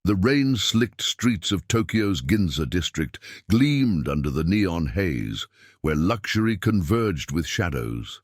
The rain-slicked streets of Tokyo's Ginza district gleamed under the neon haze, where luxury converged with shadows.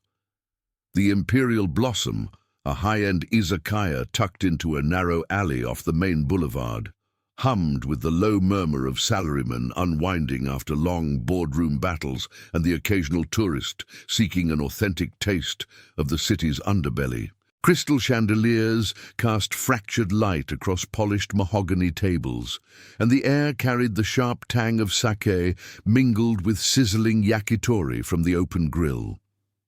The Imperial Blossom, a high-end izakaya tucked into a narrow alley off the main boulevard, hummed with the low murmur of salarymen unwinding after long boardroom battles and the occasional tourist seeking an authentic taste of the city's underbelly. Crystal chandeliers cast fractured light across polished mahogany tables, and the air carried the sharp tang of sake mingled with sizzling yakitori from the open grill.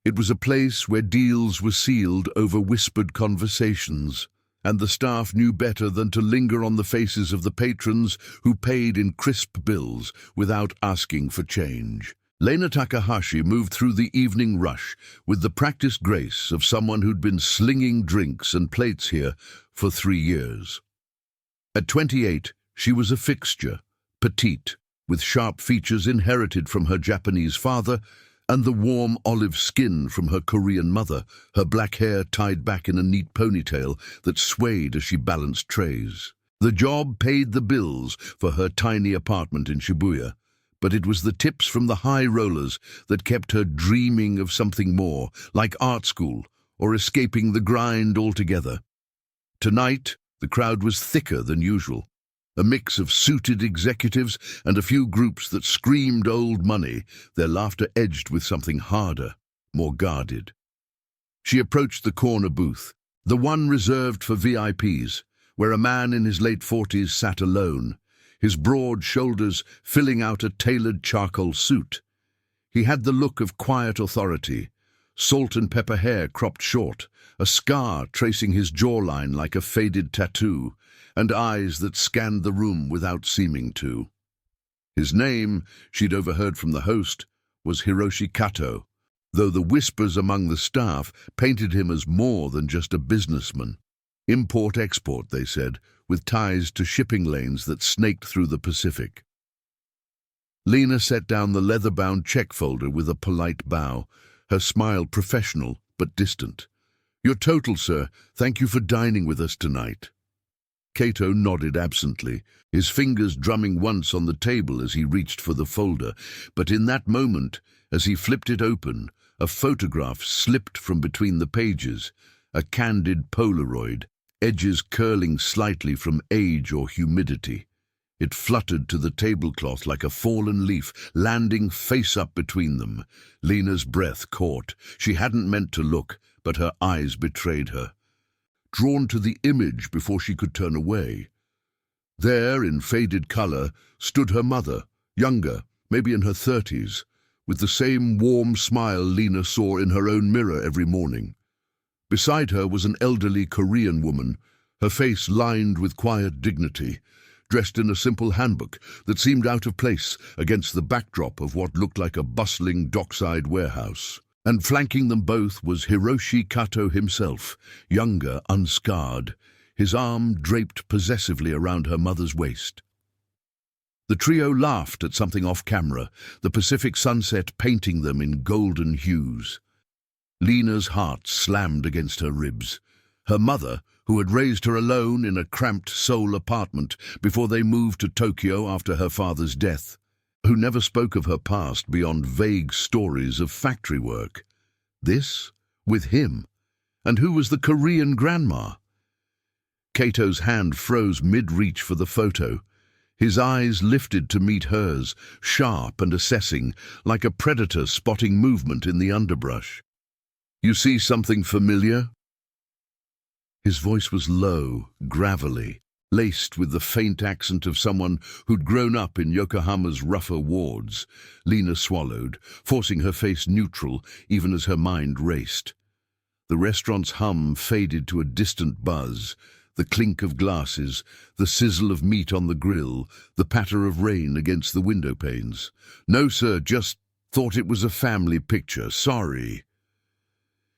It was a place where deals were sealed over whispered conversations, and the staff knew better than to linger on the faces of the patrons who paid in crisp bills without asking for change. Lena Takahashi moved through the evening rush with the practiced grace of someone who'd been slinging drinks and plates here for 3 years. At 28, she was a fixture, petite, with sharp features inherited from her Japanese father and the warm olive skin from her Korean mother, her black hair tied back in a neat ponytail that swayed as she balanced trays. The job paid the bills for her tiny apartment in Shibuya, but it was the tips from the high rollers that kept her dreaming of something more, like art school or escaping the grind altogether. Tonight, the crowd was thicker than usual, a mix of suited executives and a few groups that screamed old money, their laughter edged with something harder, more guarded. She approached the corner booth, the one reserved for VIPs, where a man in his late 40s sat alone, his broad shoulders filling out a tailored charcoal suit. He had the look of quiet authority, salt and pepper hair cropped short, a scar tracing his jawline like a faded tattoo, and eyes that scanned the room without seeming to. His name, she'd overheard from the host, was Hiroshi Kato, though the whispers among the staff painted him as more than just a businessman. Import-export, they said, with ties to shipping lanes that snaked through the Pacific. Lena set down the leather-bound check folder with a polite bow, her smile professional but distant. "Your total, sir. Thank you for dining with us tonight." Kato nodded absently, his fingers drumming once on the table as he reached for the folder, but in that moment, as he flipped it open, a photograph slipped from between the pages, a candid Polaroid, edges curling slightly from age or humidity. It fluttered to the tablecloth like a fallen leaf, landing face up between them. Lena's breath caught. She hadn't meant to look, but her eyes betrayed her. Drawn to the image before she could turn away. There, in faded color, stood her mother, younger, maybe in her 30s, with the same warm smile Lena saw in her own mirror every morning. Beside her was an elderly Korean woman, her face lined with quiet dignity, dressed in a simple handbook that seemed out of place against the backdrop of what looked like a bustling dockside warehouse. And flanking them both was Hiroshi Kato himself, younger, unscarred, his arm draped possessively around her mother's waist. The trio laughed at something off-camera, the Pacific sunset painting them in golden hues. Lena's heart slammed against her ribs. Her mother, who had raised her alone in a cramped Seoul apartment before they moved to Tokyo after her father's death, who never spoke of her past beyond vague stories of factory work. This, with him, and who was the Korean grandma? Kato's hand froze mid-reach for the photo. His eyes lifted to meet hers, sharp and assessing, like a predator spotting movement in the underbrush. "You see something familiar?" His voice was low, gravelly, laced with the faint accent of someone who'd grown up in Yokohama's rougher wards. Lena swallowed, forcing her face neutral even as her mind raced. The restaurant's hum faded to a distant buzz, the clink of glasses, the sizzle of meat on the grill, the patter of rain against the window panes. "No, sir, just thought it was a family picture, sorry."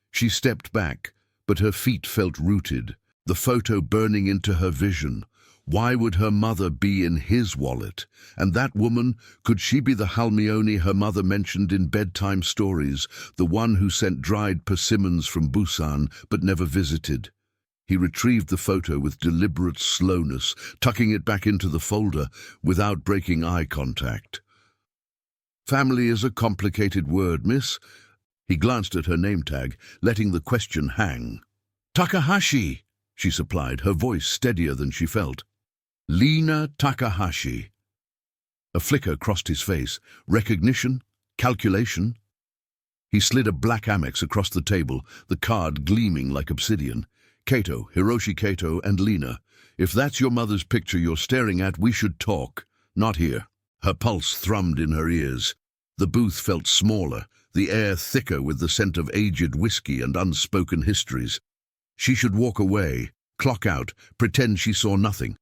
She stepped back, but her feet felt rooted, the photo burning into her vision. Why would her mother be in his wallet? And that woman, could she be the Halmione her mother mentioned in bedtime stories, the one who sent dried persimmons from Busan but never visited? He retrieved the photo with deliberate slowness, tucking it back into the folder without breaking eye contact. "Family is a complicated word, miss." He glanced at her name tag, letting the question hang. "Takahashi," she supplied, her voice steadier than she felt. "Lena Takahashi." A flicker crossed his face. Recognition? Calculation? He slid a black Amex across the table, the card gleaming like obsidian. "Kato, Hiroshi Kato, and Lena. If that's your mother's picture you're staring at, we should talk. Not here." Her pulse thrummed in her ears. The booth felt smaller, the air thicker with the scent of aged whiskey and unspoken histories. She should walk away, clock out, pretend she saw nothing.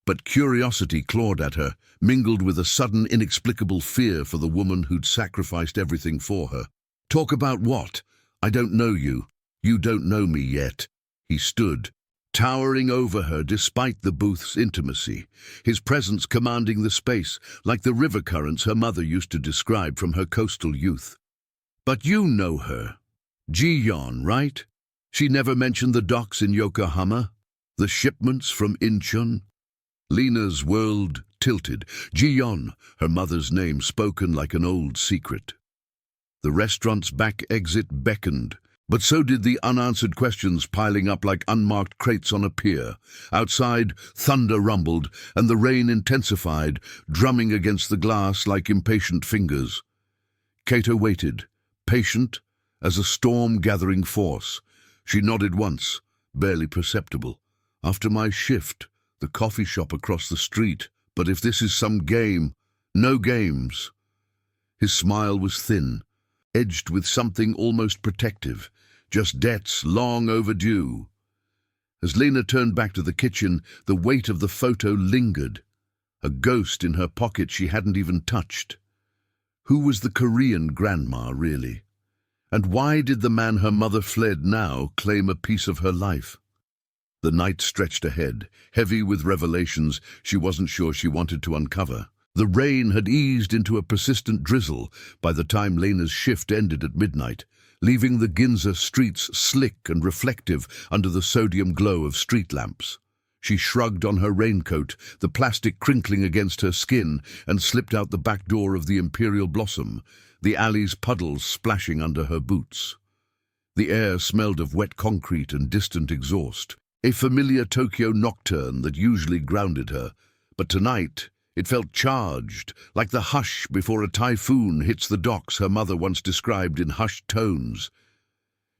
But curiosity clawed at her, mingled with a sudden inexplicable fear for the woman who'd sacrificed everything for her. "Talk about what? I don't know you. You don't know me yet." He stood, towering over her despite the booth's intimacy, his presence commanding the space, like the river currents her mother used to describe from her coastal youth. "But you know her. Ji-yeon, right? She never mentioned the docks in Yokohama? The shipments from Incheon?" Lena's world tilted. Ji-yeon, her mother's name spoken like an old secret. The restaurant's back exit beckoned, but so did the unanswered questions piling up like unmarked crates on a pier. Outside, thunder rumbled, and the rain intensified, drumming against the glass like impatient fingers. Kato waited, patient as a storm-gathering force. She nodded once, barely perceptible. "After my shift, the coffee shop across the street. But if this is some game, no games." His smile was thin, edged with something almost protective. Just debts long overdue. As Lena turned back to the kitchen, the weight of the photo lingered. A ghost in her pocket she hadn't even touched. Who was the Korean grandma, really? And why did the man her mother fled now claim a piece of her life? The night stretched ahead, heavy with revelations she wasn't sure she wanted to uncover. The rain had eased into a persistent drizzle by the time Lena's shift ended at midnight, leaving the Ginza streets slick and reflective under the sodium glow of street lamps. She shrugged on her raincoat, the plastic crinkling against her skin, and slipped out the back door of the Imperial Blossom, the alley's puddles splashing under her boots. The air smelled of wet concrete and distant exhaust, a familiar Tokyo nocturne that usually grounded her, but tonight it felt charged, like the hush before a typhoon hits the docks her mother once described in hushed tones.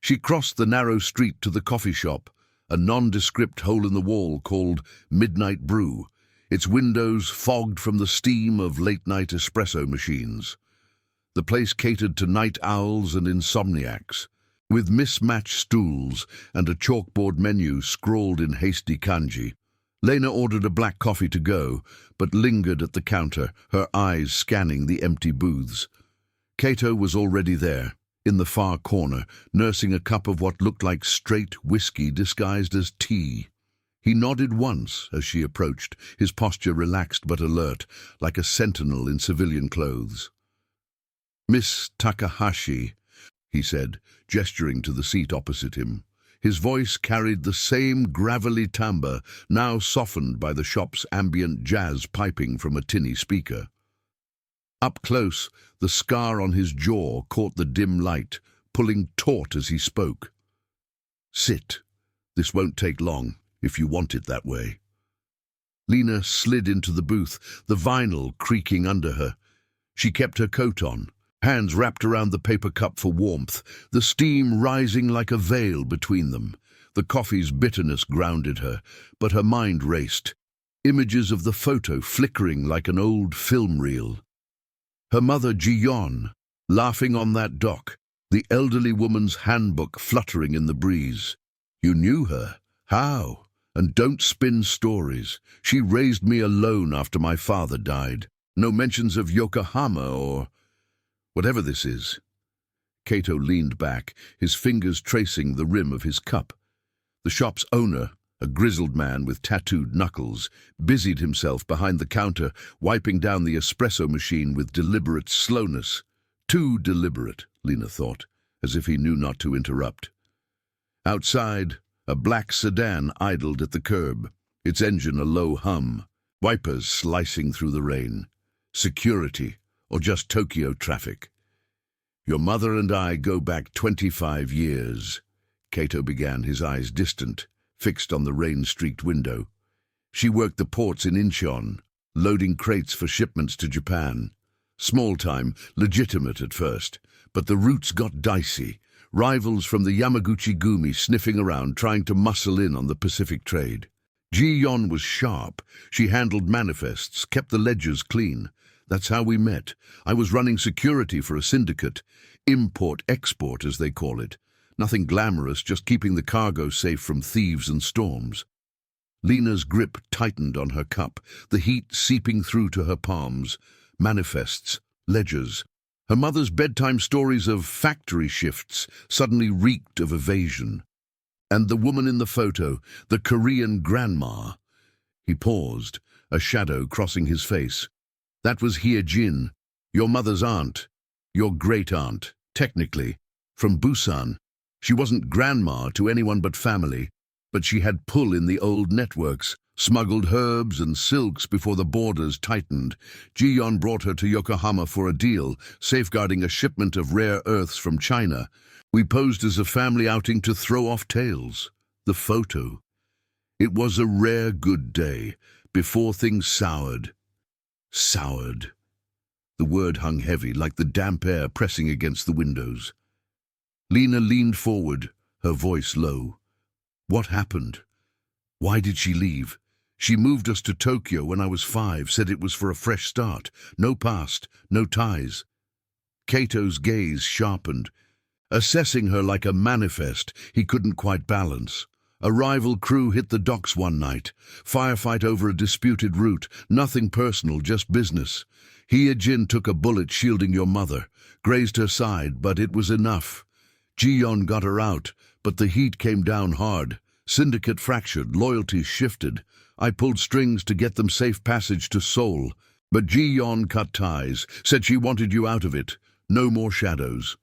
She crossed the narrow street to the coffee shop, a nondescript hole-in-the-wall called Midnight Brew, its windows fogged from the steam of late-night espresso machines. The place catered to night owls and insomniacs, with mismatched stools and a chalkboard menu scrawled in hasty kanji. Lena ordered a black coffee to go, but lingered at the counter, her eyes scanning the empty booths. Kato was already there, in the far corner, nursing a cup of what looked like straight whiskey disguised as tea. He nodded once as she approached, his posture relaxed but alert, like a sentinel in civilian clothes. "Miss Takahashi," he said, gesturing to the seat opposite him. His voice carried the same gravelly timbre, now softened by the shop's ambient jazz piping from a tinny speaker. Up close, the scar on his jaw caught the dim light, pulling taut as he spoke. "Sit. This won't take long, if you want it that way." Lena slid into the booth, the vinyl creaking under her. She kept her coat on, hands wrapped around the paper cup for warmth, the steam rising like a veil between them. The coffee's bitterness grounded her, but her mind raced, images of the photo flickering like an old film reel. Her mother Ji-yeon, laughing on that dock, the elderly woman's handbook fluttering in the breeze. You knew her? How? And don't spin stories. She raised me alone after my father died. No mentions of Yokohama or whatever this is. Kato leaned back, his fingers tracing the rim of his cup. The shop's owner, a grizzled man with tattooed knuckles, busied himself behind the counter, wiping down the espresso machine with deliberate slowness. Too deliberate, Lena thought, as if he knew not to interrupt. Outside, A black sedan idled at the curb, its engine a low hum, wipers slicing through the rain. Security, or just Tokyo traffic? Your mother and I go back 25 years. Kato began, his eyes distant, fixed on the rain-streaked window. She worked the ports in Incheon, loading crates for shipments to Japan. Small time, legitimate at first, but the routes got dicey. Rivals from the Yamaguchi-gumi sniffing around, trying to muscle in on the Pacific trade. Ji-yeon was sharp. She handled manifests, kept the ledgers clean. That's how we met. I was running security for a syndicate. Import-export, as they call it. Nothing glamorous, just keeping the cargo safe from thieves and storms. Lena's grip tightened on her cup, the heat seeping through to her palms. Manifests, ledgers. Her mother's bedtime stories of factory shifts suddenly reeked of evasion. And the woman in the photo, the Korean grandma. He paused, a shadow crossing his face. That was Hye-jin, your mother's aunt, your great-aunt, technically, from Busan. She wasn't grandma to anyone but family, but she had pull in the old networks, smuggled herbs and silks before the borders tightened. Ji-yeon brought her to Yokohama for a deal, safeguarding a shipment of rare earths from China. We posed as a family outing to throw off tales. The photo. It was a rare good day, before things soured. Soured. The word hung heavy, like the damp air pressing against the windows. Lena leaned forward, her voice low. What happened? Why did she leave? She moved us to Tokyo when I was 5, said it was for a fresh start. No past, no ties. Kato's gaze sharpened, assessing her like a manifest he couldn't quite balance. A rival crew hit the docks one night. Firefight over a disputed route. Nothing personal, just business. Hye-jin took a bullet shielding your mother. Grazed her side, but it was enough. Ji-yeon got her out, but the heat came down hard. Syndicate fractured, loyalties shifted. I pulled strings to get them safe passage to Seoul. But Ji-yeon cut ties, said she wanted you out of it. No more shadows.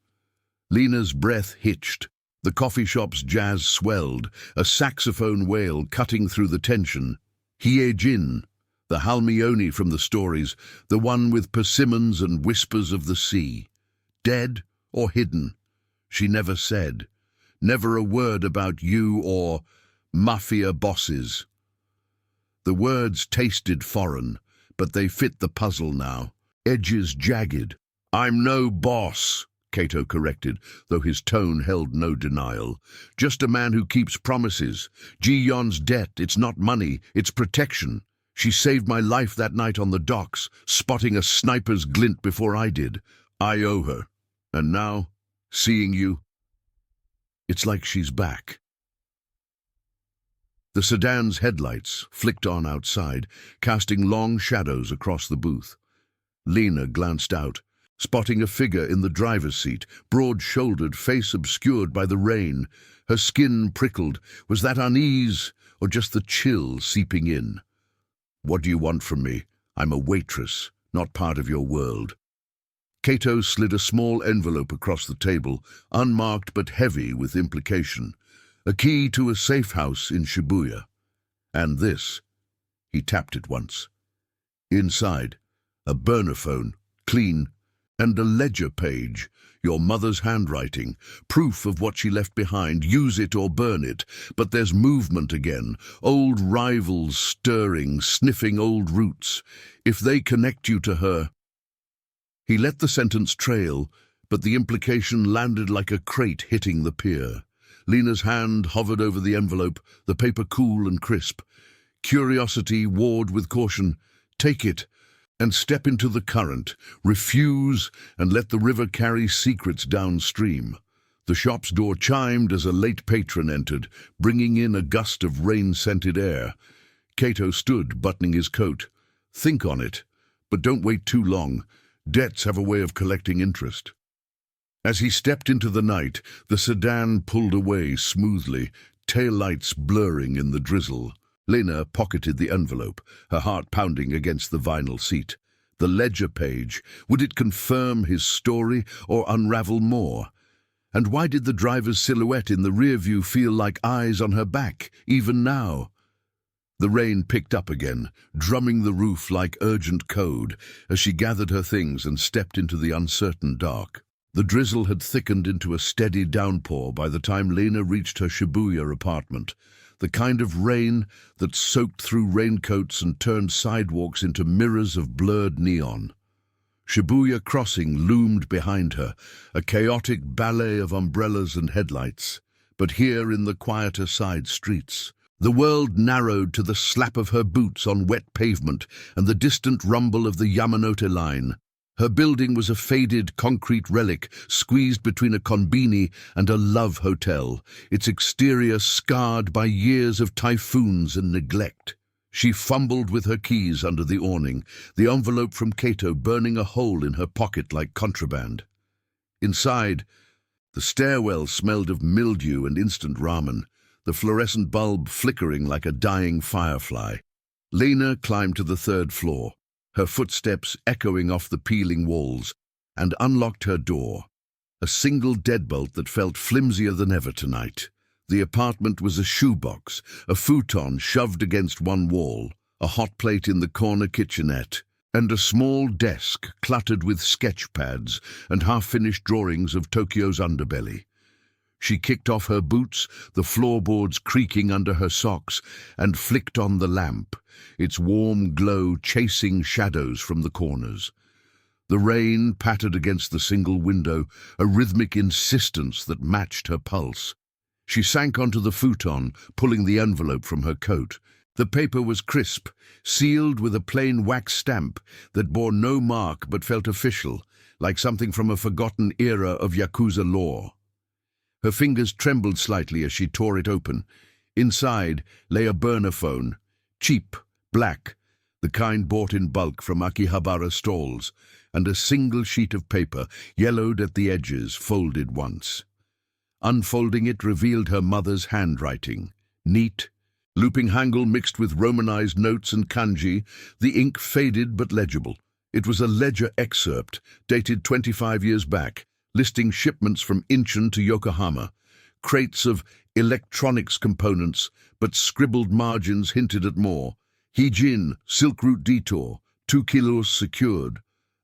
Lena's breath hitched. The coffee shop's jazz swelled, a saxophone wail cutting through the tension. Hye-jin, the Halmione from the stories, the one with persimmons and whispers of the sea. Dead or hidden? She never said. Never a word about you or mafia bosses. The words tasted foreign, but they fit the puzzle now. Edges jagged. I'm no boss, Kato corrected, though his tone held no denial. Just a man who keeps promises. Ji-yeon's debt, it's not money, it's protection. She saved my life that night on the docks, spotting a sniper's glint before I did. I owe her. And now, seeing you, it's like she's back. The sedan's headlights flicked on outside, casting long shadows across the booth. Lena glanced out, spotting a figure in the driver's seat, broad-shouldered, face obscured by the rain. Her skin prickled. Was that unease, or just the chill seeping in? What do you want from me? I'm a waitress, not part of your world. Kato slid a small envelope across the table, unmarked but heavy with implication. A key to a safe house in Shibuya. And this. He tapped it once. Inside, a burner phone, clean, and a ledger page, your mother's handwriting, proof of what she left behind. Use it or burn it. But there's movement again, old rivals stirring, sniffing old roots. If they connect you to her... He let the sentence trail, but the implication landed like a crate hitting the pier. Lena's hand hovered over the envelope, the paper cool and crisp. Curiosity warred with caution. Take it, and step into the current. Refuse, and let the river carry secrets downstream. The shop's door chimed as a late patron entered, bringing in a gust of rain-scented air. Kato stood, buttoning his coat. Think on it, but don't wait too long. Debts have a way of collecting interest. As he stepped into the night, the sedan pulled away smoothly, taillights blurring in the drizzle. Lena pocketed the envelope, her heart pounding against the vinyl seat. The ledger page, would it confirm his story or unravel more? And why did the driver's silhouette in the rear view feel like eyes on her back, even now? The rain picked up again, drumming the roof like urgent code as she gathered her things and stepped into the uncertain dark. The drizzle had thickened into a steady downpour by the time Lena reached her Shibuya apartment, the kind of rain that soaked through raincoats and turned sidewalks into mirrors of blurred neon. Shibuya Crossing loomed behind her, a chaotic ballet of umbrellas and headlights. But here in the quieter side streets, the world narrowed to the slap of her boots on wet pavement and the distant rumble of the Yamanote line. Her building was a faded concrete relic squeezed between a konbini and a love hotel, its exterior scarred by years of typhoons and neglect. She fumbled with her keys under the awning, the envelope from Kato burning a hole in her pocket like contraband. Inside, the stairwell smelled of mildew and instant ramen, the fluorescent bulb flickering like a dying firefly. Lena climbed to the third floor, her footsteps echoing off the peeling walls, and unlocked her door. A single deadbolt that felt flimsier than ever tonight. The apartment was a shoebox, a futon shoved against one wall, a hot plate in the corner kitchenette, and a small desk cluttered with sketch pads and half-finished drawings of Tokyo's underbelly. She kicked off her boots, the floorboards creaking under her socks, and flicked on the lamp, its warm glow chasing shadows from the corners. The rain pattered against the single window, a rhythmic insistence that matched her pulse. She sank onto the futon, pulling the envelope from her coat. The paper was crisp, sealed with a plain wax stamp that bore no mark but felt official, like something from a forgotten era of Yakuza lore. Her fingers trembled slightly as she tore it open. Inside lay a burner phone, cheap, black, the kind bought in bulk from Akihabara stalls, and a single sheet of paper, yellowed at the edges, folded once. Unfolding it revealed her mother's handwriting, neat, looping hangul mixed with romanized notes and kanji, the ink faded but legible. It was a ledger excerpt, dated 25 years back, listing shipments from Incheon to Yokohama, crates of electronics components, but scribbled margins hinted at more. Heijin, Silk Route Detour, 2 kilos secured,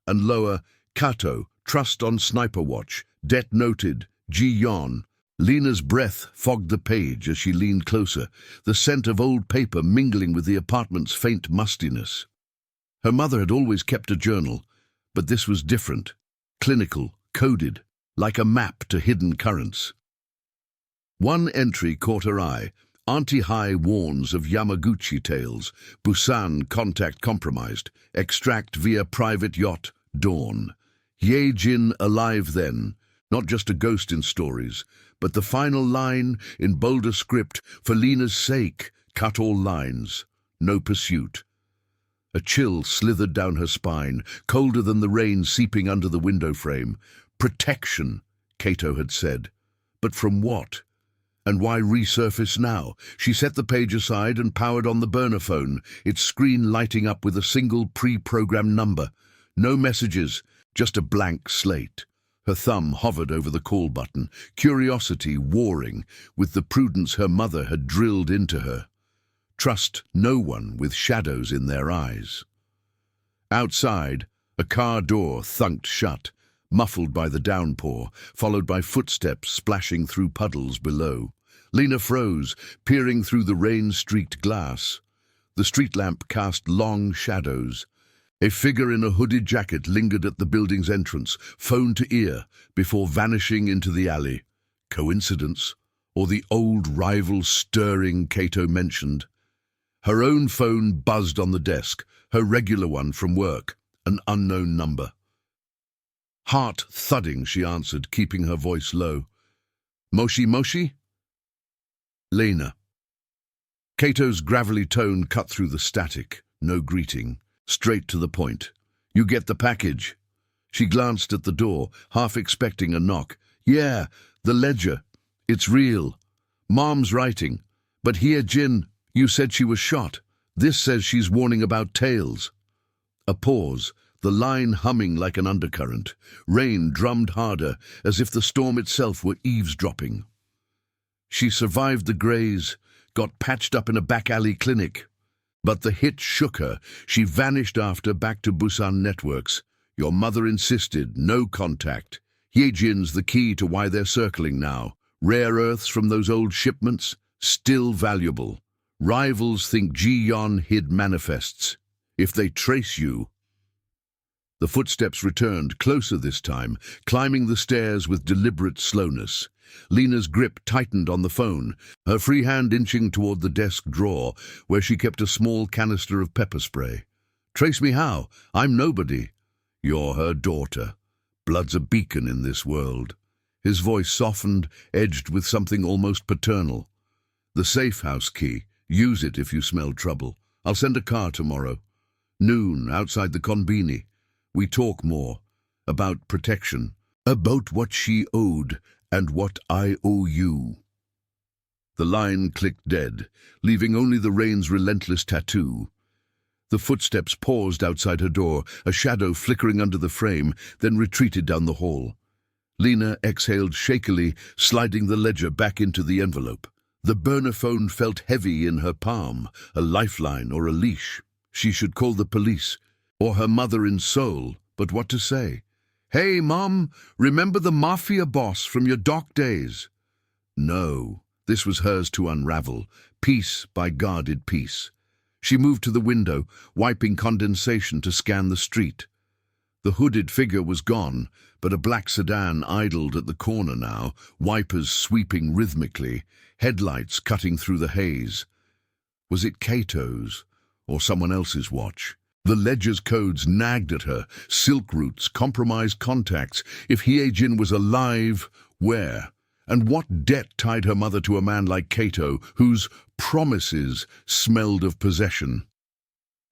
and lower, Kato, Trust on Sniper Watch, Debt Noted, Ji-yon. Lena's breath fogged the page as she leaned closer, the scent of old paper mingling with the apartment's faint mustiness. Her mother had always kept a journal, but this was different, clinical, coded, like a map to hidden currents. One entry caught her eye. Auntie Hai warns of Yamaguchi tales, Busan contact compromised, extract via private yacht, Dawn. Ye-jin alive then, not just a ghost in stories, but the final line in bolder script, for Lena's sake, cut all lines, no pursuit. A chill slithered down her spine, colder than the rain seeping under the window frame. Protection, Kato had said. But from what? And why resurface now? She set the page aside and powered on the burner phone, its screen lighting up with a single pre-programmed number. No messages, just a blank slate. Her thumb hovered over the call button, curiosity warring with the prudence her mother had drilled into her. Trust no one with shadows in their eyes. Outside, a car door thunked shut, muffled by the downpour, followed by footsteps splashing through puddles below. Lena froze, peering through the rain-streaked glass. The street lamp cast long shadows. A figure in a hooded jacket lingered at the building's entrance, phone to ear, before vanishing into the alley. Coincidence? Or the old rival stirring Kato mentioned? Her own phone buzzed on the desk, her regular one from work, an unknown number. Heart thudding, she answered, keeping her voice low. Moshi Moshi? Lena. Kato's gravelly tone cut through the static, no greeting, straight to the point. You get the package. She glanced at the door, half expecting a knock. Yeah, the ledger. It's real. Mom's writing. But here, Jin, you said she was shot. This says she's warning about tails. A pause, the line humming like an undercurrent. Rain drummed harder, as if the storm itself were eavesdropping. She survived the graze, got patched up in a back-alley clinic. But the hit shook her. She vanished after, back to Busan networks. Your mother insisted, no contact. Yejin's the key to why they're circling now. Rare earths from those old shipments, still valuable. Rivals think Ji-yeon hid manifests. If they trace you... The footsteps returned, closer this time, climbing the stairs with deliberate slowness. Lena's grip tightened on the phone, her free hand inching toward the desk drawer, where she kept a small canister of pepper spray. "Trace me how? I'm nobody." "You're her daughter. Blood's a beacon in this world." His voice softened, edged with something almost paternal. "The safe house key. Use it if you smell trouble. I'll send a car tomorrow. Noon, outside the konbini. We talk more. About protection. About what she owed, and what I owe you." The line clicked dead, leaving only the rain's relentless tattoo. The footsteps paused outside her door, a shadow flickering under the frame, then retreated down the hall. Lena exhaled shakily, sliding the ledger back into the envelope. The burner phone felt heavy in her palm, a lifeline or a leash. She should call the police, or her mother in Seoul, but what to say? "Hey, Mom, remember the mafia boss from your dock days?" No, this was hers to unravel, piece by guarded piece. She moved to the window, wiping condensation to scan the street. The hooded figure was gone, but a black sedan idled at the corner now, wipers sweeping rhythmically, headlights cutting through the haze. Was it Kato's, or someone else's watch? The ledger's codes nagged at her, silk routes, compromised contacts. If Hyejin was alive, where? And what debt tied her mother to a man like Kato, whose promises smelled of possession?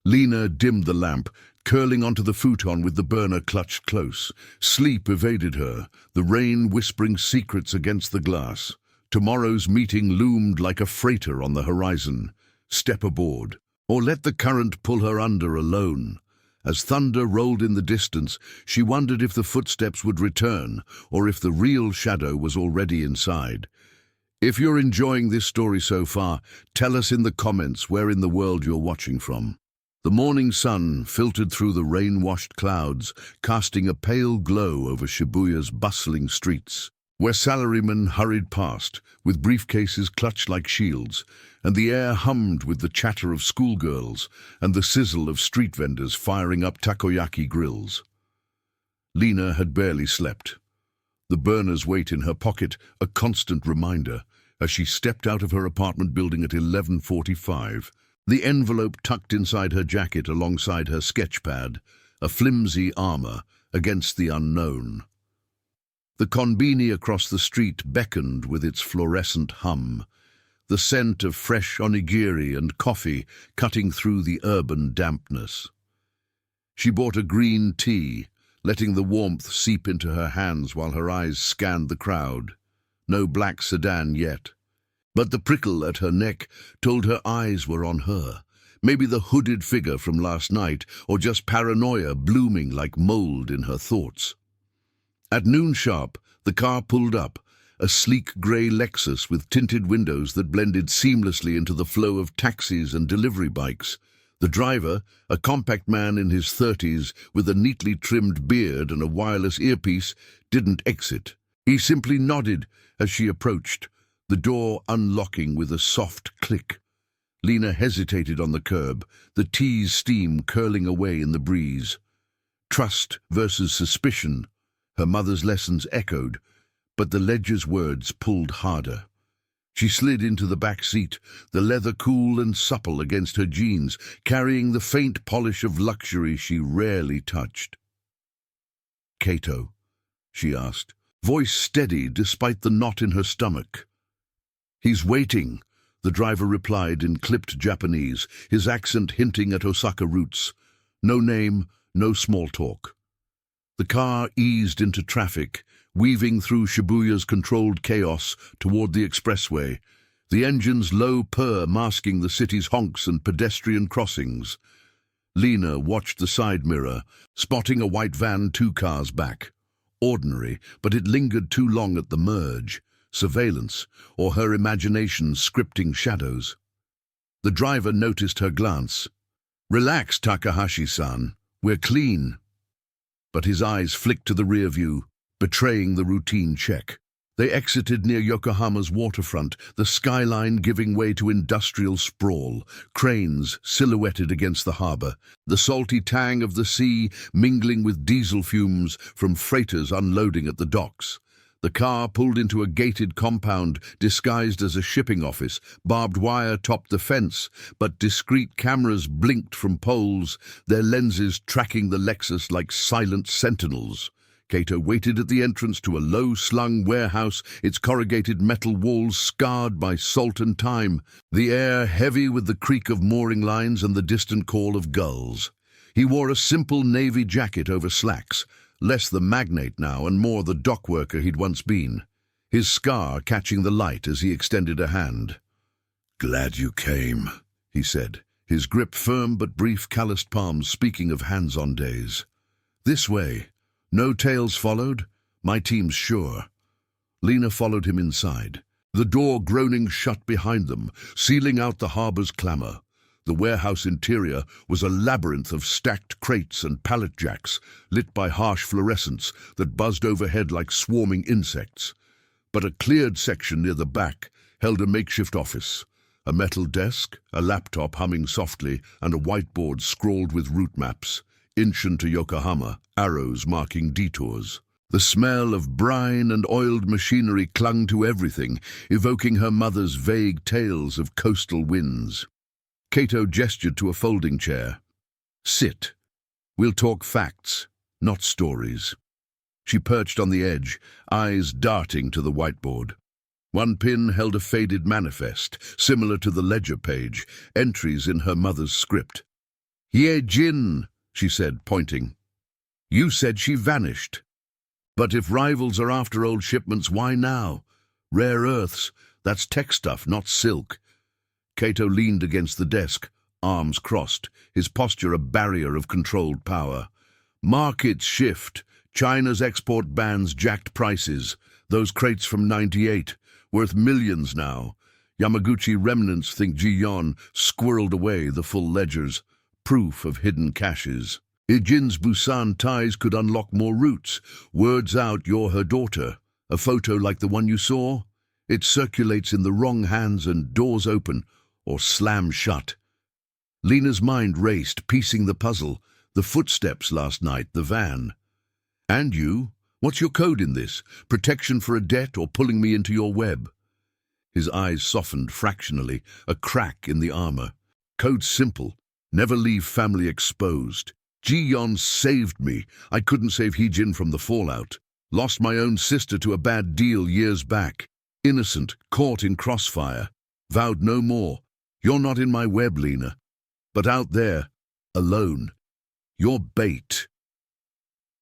Lena dimmed the lamp, curling onto the futon with the burner clutched close. Sleep evaded her, the rain whispering secrets against the glass. Tomorrow's meeting loomed like a freighter on the horizon. Step aboard, or let the current pull her under alone. As thunder rolled in the distance, she wondered if the footsteps would return, or if the real shadow was already inside. If you're enjoying this story so far, tell us in the comments where in the world you're watching from. The morning sun filtered through the rain-washed clouds, casting a pale glow over Shibuya's bustling streets, where salarymen hurried past, with briefcases clutched like shields, and the air hummed with the chatter of schoolgirls and the sizzle of street vendors firing up takoyaki grills. Lena had barely slept, the burner's weight in her pocket a constant reminder, as she stepped out of her apartment building at 11:45, the envelope tucked inside her jacket alongside her sketchpad, a flimsy armor against the unknown. The konbini across the street beckoned with its fluorescent hum, the scent of fresh onigiri and coffee cutting through the urban dampness. She bought a green tea, letting the warmth seep into her hands while her eyes scanned the crowd. No black sedan yet. But the prickle at her neck told her eyes were on her. Maybe the hooded figure from last night, or just paranoia blooming like mold in her thoughts. At noon sharp, the car pulled up, a sleek grey Lexus with tinted windows that blended seamlessly into the flow of taxis and delivery bikes. The driver, a compact man in his 30s with a neatly trimmed beard and a wireless earpiece, didn't exit. He simply nodded as she approached, the door unlocking with a soft click. Lena hesitated on the curb, the tea's steam curling away in the breeze. Trust versus suspicion. Her mother's lessons echoed, but the ledger's words pulled harder. She slid into the back seat, the leather cool and supple against her jeans, carrying the faint polish of luxury she rarely touched. "Kato?" she asked, voice steady despite the knot in her stomach. "He's waiting," the driver replied in clipped Japanese, his accent hinting at Osaka roots. No name, no small talk. The car eased into traffic, weaving through Shibuya's controlled chaos toward the expressway, the engine's low purr masking the city's honks and pedestrian crossings. Lena watched the side mirror, spotting a white van 2 cars back. Ordinary, but it lingered too long at the merge. Surveillance, or her imagination scripting shadows. The driver noticed her glance. "Relax, Takahashi-san. We're clean." But his eyes flicked to the rear view, betraying the routine check. They exited near Yokohama's waterfront, the skyline giving way to industrial sprawl, cranes silhouetted against the harbor, the salty tang of the sea mingling with diesel fumes from freighters unloading at the docks. The car pulled into a gated compound disguised as a shipping office. Barbed wire topped the fence, but discreet cameras blinked from poles, their lenses tracking the Lexus like silent sentinels. Kato waited at the entrance to a low-slung warehouse, its corrugated metal walls scarred by salt and time, the air heavy with the creak of mooring lines and the distant call of gulls. He wore a simple navy jacket over slacks, less the magnate now and more the dock worker he'd once been, his scar catching the light as he extended a hand. "Glad you came," he said, his grip firm but brief calloused palms speaking of hands-on days. "This way. No tails followed? My team's sure." Lena followed him inside, the door groaning shut behind them, sealing out the harbor's clamor. The warehouse interior was a labyrinth of stacked crates and pallet jacks, lit by harsh fluorescents that buzzed overhead like swarming insects. But a cleared section near the back held a makeshift office. A metal desk, a laptop humming softly, and a whiteboard scrawled with route maps. Incheon to Yokohama, arrows marking detours. The smell of brine and oiled machinery clung to everything, evoking her mother's vague tales of coastal winds. Kato gestured to a folding chair. "Sit. We'll talk facts, not stories." She perched on the edge, eyes darting to the whiteboard. One pin held a faded manifest, similar to the ledger page, entries in her mother's script. "Ye Jin," she said, pointing. "You said she vanished. But if rivals are after old shipments, why now? Rare earths, that's tech stuff, not silk." Kato leaned against the desk, arms crossed, his posture a barrier of controlled power. "Markets shift. China's export bans jacked prices. Those crates from '98, worth millions now. Yamaguchi remnants think Ji-yon squirreled away the full ledgers, proof of hidden caches. Ijin's Busan ties could unlock more routes. Words out you're her daughter. A photo like the one you saw? It circulates in the wrong hands and doors open, or slam shut." Lena's mind raced, piecing the puzzle. The footsteps last night, the van. "And you? What's your code in this? Protection for a debt or pulling me into your web?" His eyes softened fractionally, a crack in the armor. "Code's simple. Never leave family exposed. Ji-yon saved me. I couldn't save Hee-jin from the fallout. Lost my own sister to a bad deal years back. Innocent, caught in crossfire. Vowed no more. You're not in my web, Lena. But out there, alone. You're bait."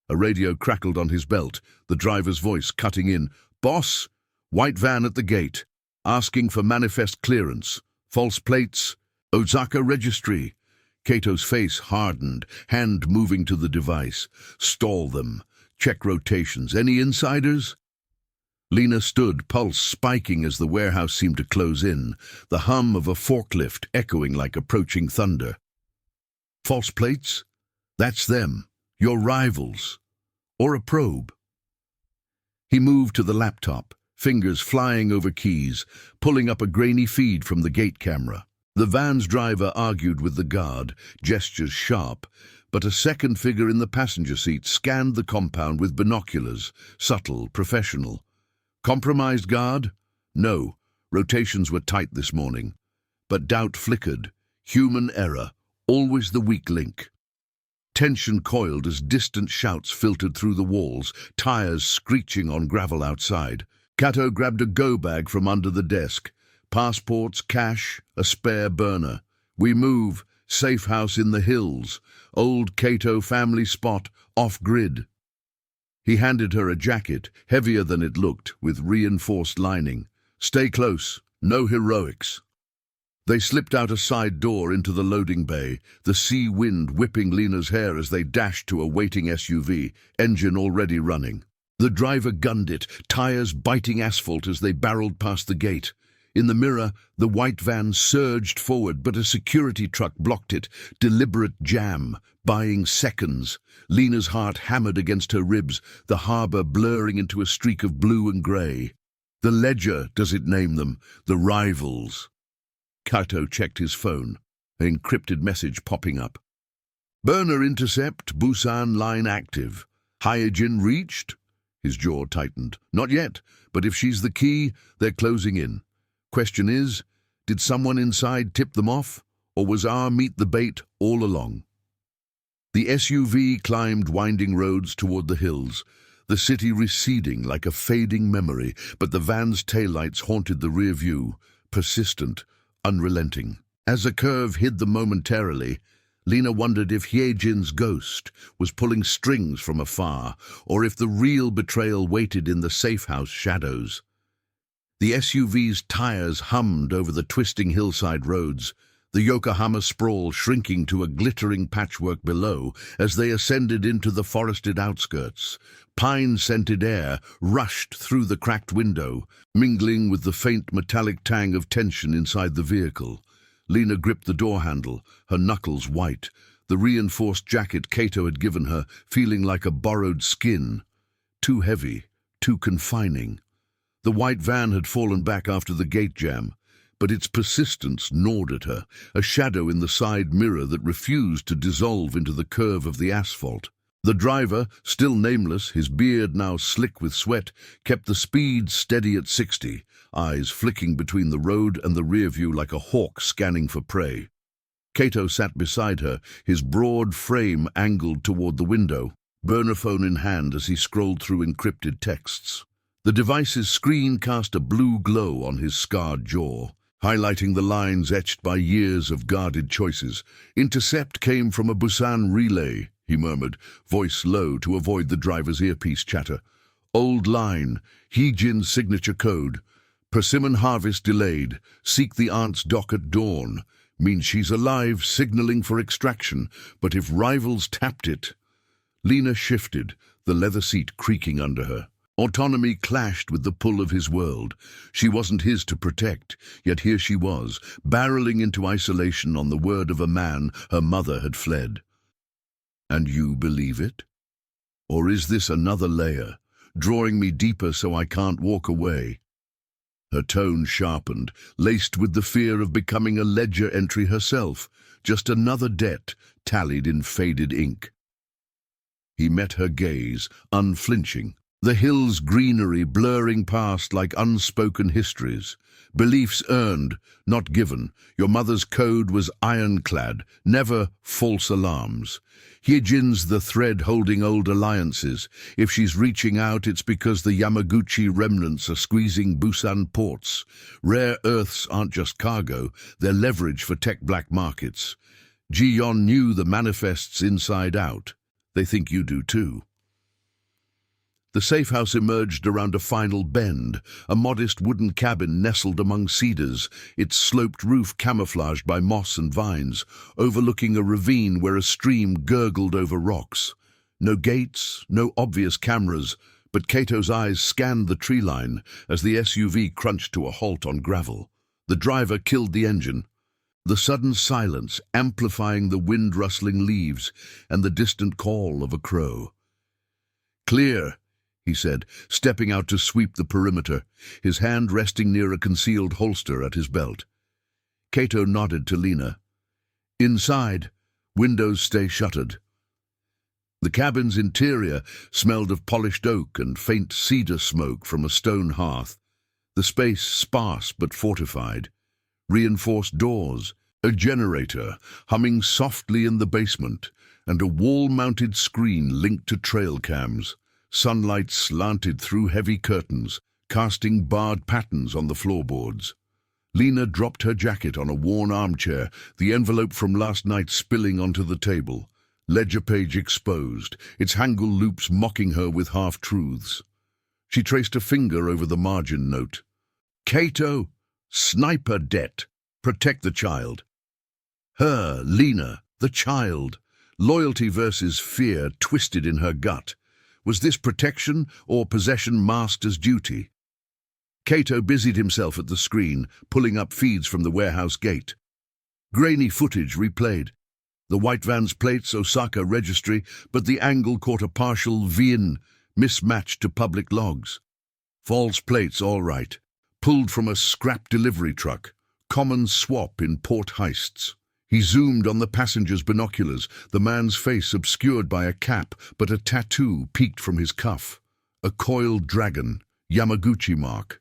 A radio crackled on his belt, the driver's voice cutting in. "Boss, white van at the gate. Asking for manifest clearance. False plates. Osaka registry." Kato's face hardened, hand moving to the device. "Stall them. Check rotations. Any insiders?" Lena stood, pulse spiking as the warehouse seemed to close in, the hum of a forklift echoing like approaching thunder. "False plates? That's them. Your rivals. Or a probe." He moved to the laptop, fingers flying over keys, pulling up a grainy feed from the gate camera. The van's driver argued with the guard, gestures sharp, but a second figure in the passenger seat scanned the compound with binoculars, subtle, professional. Compromised guard? No, rotations were tight this morning. But doubt flickered. Human error, always the weak link. Tension coiled as distant shouts filtered through the walls, tires screeching on gravel outside. Kato grabbed a go-bag from under the desk. Passports, cash, a spare burner. "We move. Safe house in the hills. Old Kato family spot, off-grid." He handed her a jacket, heavier than it looked, with reinforced lining. "Stay close. No heroics." They slipped out a side door into the loading bay, the sea wind whipping Lena's hair as they dashed to a waiting SUV, engine already running. The driver gunned it, tires biting asphalt as they barreled past the gate. In the mirror, the white van surged forward, but a security truck blocked it. Deliberate jam, buying seconds. Lena's heart hammered against her ribs, the harbour blurring into a streak of blue and grey. The ledger, does it name them? The rivals. Kato checked his phone, an encrypted message popping up. Burner intercept, Busan line active. Hyojin reached? His jaw tightened. Not yet, but if she's the key, they're closing in. Question is, did someone inside tip them off, or was our meet the bait all along? The SUV climbed winding roads toward the hills, the city receding like a fading memory, but the van's taillights haunted the rear view, persistent, unrelenting. As a curve hid them momentarily, Lena wondered if Hyejin's ghost was pulling strings from afar, or if the real betrayal waited in the safe-house shadows. The SUV's tires hummed over the twisting hillside roads, the Yokohama sprawl shrinking to a glittering patchwork below as they ascended into the forested outskirts. Pine-scented air rushed through the cracked window, mingling with the faint metallic tang of tension inside the vehicle. Lena gripped the door handle, her knuckles white, the reinforced jacket Kato had given her feeling like a borrowed skin. Too heavy, too confining. The white van had fallen back after the gate jam, but its persistence gnawed at her, a shadow in the side mirror that refused to dissolve into the curve of the asphalt. The driver, still nameless, his beard now slick with sweat, kept the speed steady at 60, eyes flicking between the road and the rear view like a hawk scanning for prey. Kato sat beside her, his broad frame angled toward the window, burner phone in hand as he scrolled through encrypted texts. The device's screen cast a blue glow on his scarred jaw, highlighting the lines etched by years of guarded choices. Intercept came from a Busan relay, he murmured, voice low to avoid the driver's earpiece chatter. Old line, Hyejin's signature code. Persimmon harvest delayed. Seek the aunt's dock at dawn. Means she's alive, signaling for extraction. But if rivals tapped it... Lena shifted, the leather seat creaking under her. Autonomy clashed with the pull of his world. She wasn't his to protect, yet here she was, barreling into isolation on the word of a man her mother had fled. And you believe it? Or is this another layer, drawing me deeper so I can't walk away? Her tone sharpened, laced with the fear of becoming a ledger entry herself, just another debt tallied in faded ink. He met her gaze, unflinching. The hill's greenery blurring past like unspoken histories. Beliefs earned, not given. Your mother's code was ironclad, never false alarms. Hyejin's the thread holding old alliances. If she's reaching out, it's because the Yamaguchi remnants are squeezing Busan ports. Rare earths aren't just cargo, they're leverage for tech black markets. Ji-yeon knew the manifests inside out. They think you do too. The safe house emerged around a final bend, a modest wooden cabin nestled among cedars, its sloped roof camouflaged by moss and vines, overlooking a ravine where a stream gurgled over rocks. No gates, no obvious cameras, but Kato's eyes scanned the tree line as the SUV crunched to a halt on gravel. The driver killed the engine. The sudden silence amplifying the wind-rustling leaves and the distant call of a crow. "Clear," he said, stepping out to sweep the perimeter, his hand resting near a concealed holster at his belt. Kato nodded to Lena. Inside, windows stay shuttered. The cabin's interior smelled of polished oak and faint cedar smoke from a stone hearth, the space sparse but fortified. Reinforced doors, a generator humming softly in the basement, and a wall-mounted screen linked to trail cams. Sunlight slanted through heavy curtains, casting barred patterns on the floorboards. Lena dropped her jacket on a worn armchair, the envelope from last night spilling onto the table. Ledger page exposed, its Hangul loops mocking her with half-truths. She traced a finger over the margin note. "Kato, sniper debt." Protect the child. Her, Lena, the child. Loyalty versus fear twisted in her gut. Was this protection or possession masked as duty? Cato busied himself at the screen, pulling up feeds from the warehouse gate. Grainy footage replayed. The white van's plates, Osaka registry, but the angle caught a partial VIN, mismatched to public logs. False plates, all right. Pulled from a scrap delivery truck. Common swap in port heists. He zoomed on the passenger's binoculars, the man's face obscured by a cap, but a tattoo peeked from his cuff. A coiled dragon, Yamaguchi mark.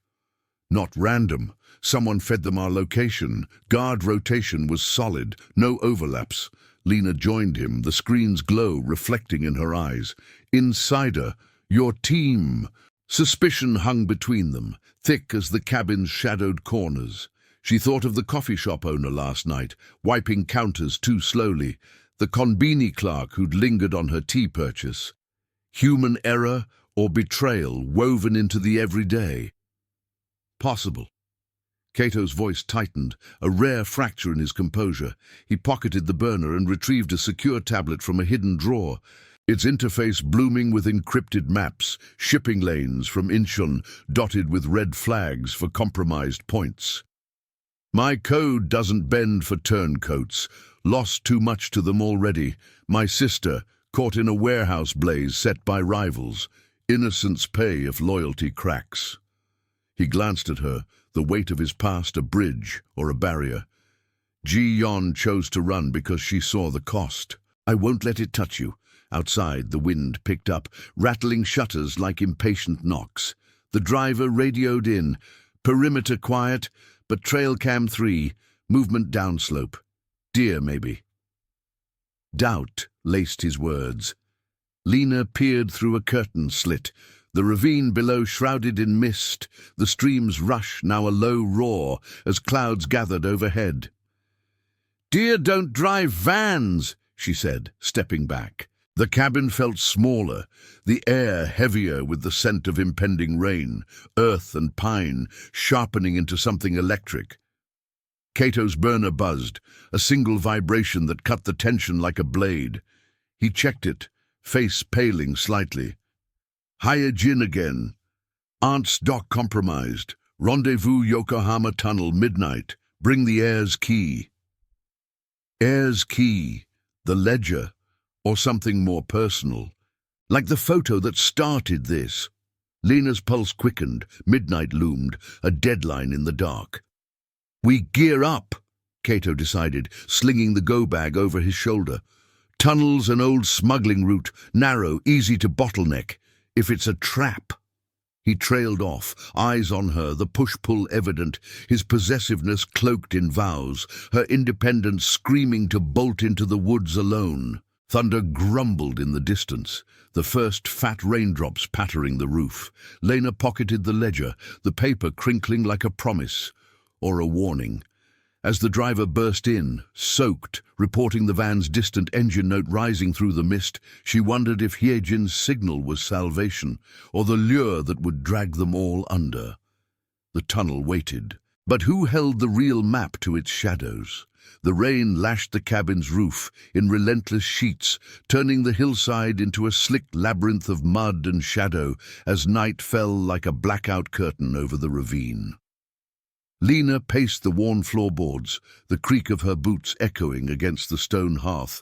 Not random. Someone fed them our location. Guard rotation was solid, no overlaps. Lena joined him, the screen's glow reflecting in her eyes. Insider, your team. Suspicion hung between them, thick as the cabin's shadowed corners. She thought of the coffee shop owner last night, wiping counters too slowly, the konbini clerk who'd lingered on her tea purchase. Human error or betrayal woven into the everyday? Possible. Cato's voice tightened, a rare fracture in his composure. He pocketed the burner and retrieved a secure tablet from a hidden drawer, its interface blooming with encrypted maps, shipping lanes from Incheon dotted with red flags for compromised points. My code doesn't bend for turncoats. Lost too much to them already. My sister, caught in a warehouse blaze set by rivals. Innocence pay if loyalty cracks. He glanced at her, the weight of his past a bridge or a barrier. Ji-yeon chose to run because she saw the cost. I won't let it touch you. Outside, the wind picked up, rattling shutters like impatient knocks. The driver radioed in. Perimeter quiet, but trail cam 3, movement downslope. Deer, maybe. Doubt laced his words. Lena peered through a curtain slit. The ravine below shrouded in mist, the stream's rush now a low roar as clouds gathered overhead. Deer don't drive vans, she said, stepping back. The cabin felt smaller, the air heavier with the scent of impending rain, earth and pine sharpening into something electric. Cato's burner buzzed, a single vibration that cut the tension like a blade. He checked it, face paling slightly. Hyojin again. Aunt's dock compromised. Rendezvous Yokohama Tunnel midnight. Bring the heir's key. Heir's key. The ledger. Or something more personal. Like the photo that started this. Lena's pulse quickened. Midnight loomed. A deadline in the dark. We gear up, Cato decided, slinging the go-bag over his shoulder. Tunnel's an old smuggling route, narrow, easy to bottleneck. If it's a trap. He trailed off, eyes on her, the push-pull evident, his possessiveness cloaked in vows, her independence screaming to bolt into the woods alone. Thunder grumbled in the distance, the first fat raindrops pattering the roof. Lena pocketed the ledger, the paper crinkling like a promise, or a warning. As the driver burst in, soaked, reporting the van's distant engine note rising through the mist, she wondered if Hyejin's signal was salvation, or the lure that would drag them all under. The tunnel waited. But who held the real map to its shadows? The rain lashed the cabin's roof in relentless sheets, turning the hillside into a slick labyrinth of mud and shadow as night fell like a blackout curtain over the ravine. Lena paced the worn floorboards, the creak of her boots echoing against the stone hearth,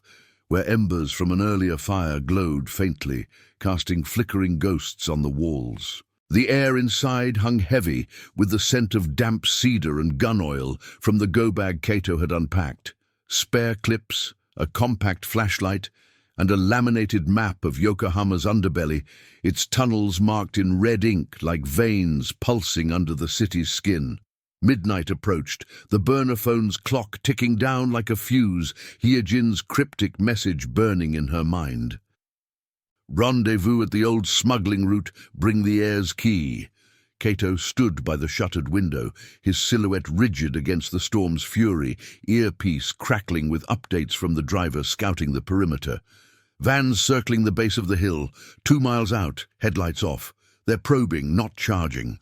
where embers from an earlier fire glowed faintly, casting flickering ghosts on the walls. The air inside hung heavy with the scent of damp cedar and gun oil from the go-bag Cato had unpacked. Spare clips, a compact flashlight, and a laminated map of Yokohama's underbelly, its tunnels marked in red ink like veins pulsing under the city's skin. Midnight approached, the burner phone's clock ticking down like a fuse, Hyejin's cryptic message burning in her mind. Rendezvous at the old smuggling route, bring the heir's key. Cato stood by the shuttered window, his silhouette rigid against the storm's fury, earpiece crackling with updates from the driver scouting the perimeter. Vans circling the base of the hill, 2 miles out, headlights off. They're probing, not charging.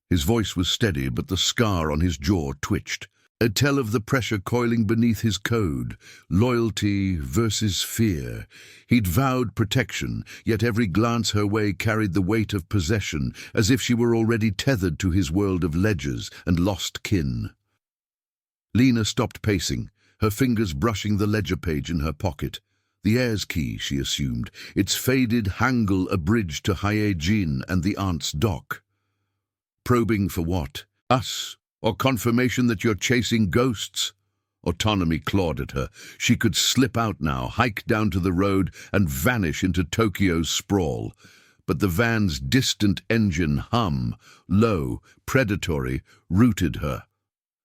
His voice was steady, but the scar on his jaw twitched. A tell of the pressure coiling beneath his code, loyalty versus fear. He'd vowed protection, yet every glance her way carried the weight of possession, as if she were already tethered to his world of ledgers and lost kin. Lena stopped pacing, her fingers brushing the ledger page in her pocket. The heir's key, she assumed, its faded Hangul abridged to Hae Jin and the aunt's dock. Probing for what? Us? Or confirmation that you're chasing ghosts? Autonomy clawed at her. She could slip out now, hike down to the road, and vanish into Tokyo's sprawl. But the van's distant engine hum, low, predatory, rooted her.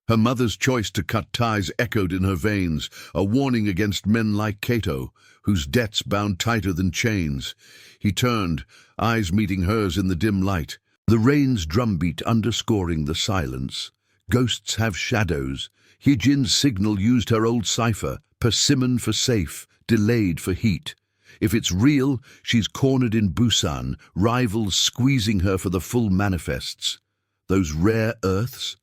Her mother's choice to cut ties echoed in her veins, a warning against men like Kato, whose debts bound tighter than chains. He turned, eyes meeting hers in the dim light, the rain's drumbeat underscoring the silence. Ghosts have shadows. Hee-jin's signal used her old cipher, persimmon for safe, delayed for heat. If it's real, she's cornered in Busan, rivals squeezing her for the full manifests. Those rare earths?